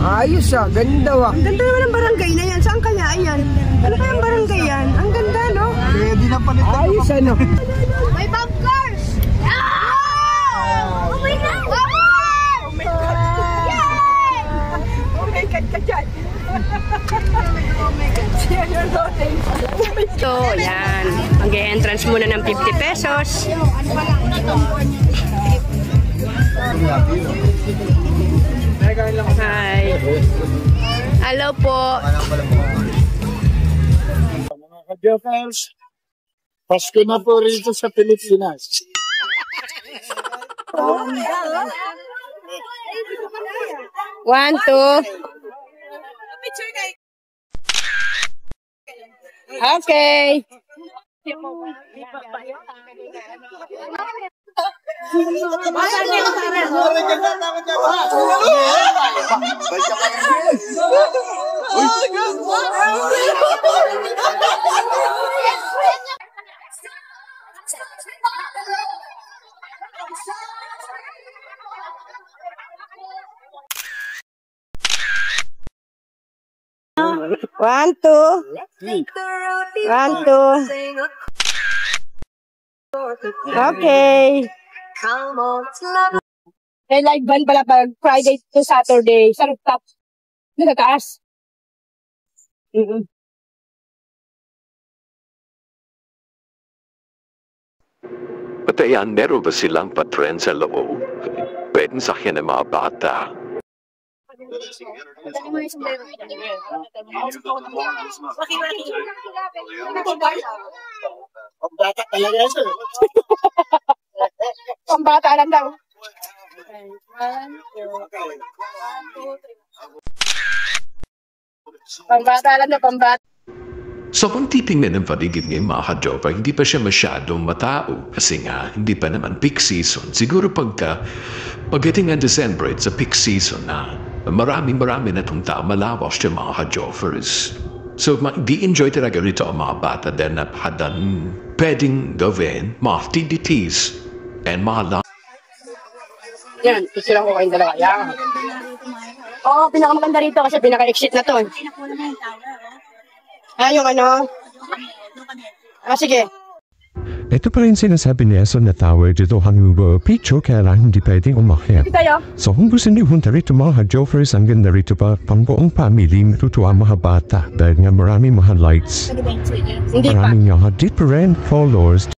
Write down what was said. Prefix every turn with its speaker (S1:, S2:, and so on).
S1: Ayos ah, ganda ah.
S2: Ang ganda naman ng barangay na yan. Saan kaya yan? Ano kayang barangay yan? Ang ganda, no?
S1: Pwede na palitan. Ayos ano.
S2: May bunkers! Oh my God! Oh my God! Yay! Oh my God ka dyan! Oh my God!
S3: So, yan. Mag-e-entrance muna ng 50 pesos. Hi. Hello po.
S4: Mga ka-Jokers, Pasko na po rito sa Pilipinas.
S3: One, two. Okay. One, two. One, two. Okay. May live band pala pag Friday to Saturday sa rooftop. Sa taas.
S5: Patayan, meron ba silang patren sa loob? Pwedeng sakyan ng mga bata.
S4: Pambata talaga yan, sir.
S3: Pambata lang daw. Pambata lang daw, pambata.
S5: So kung titingnan ng paligid ngayon mga ka-Joker, hindi pa siya masyadong matao. Kasi nga, hindi pa naman peak season. Siguro pagdating ng December, it's a peak season na marami na itong tao. Malawas siya mga ka-Jokers. So di-enjoy talaga rito ang mga bata dahil napakadan pwedeng gawin mga activities and mga
S3: Yan, isulang ko kayong dalawa. Yan. Oo, pinakamaganda rito kasi pinaka-exit na to. Yung ano? Sige.
S6: Ito pa rin sinasabi ni Eson na tower dito hangubo picture kaya lang hindi pwedeng umakyat. So kung gusto niyo punta rito mga Jokers, ang ganda rito pa pang buong family matutuwa mga bata dahil nga maraming mga lights. Maraming mga different colors.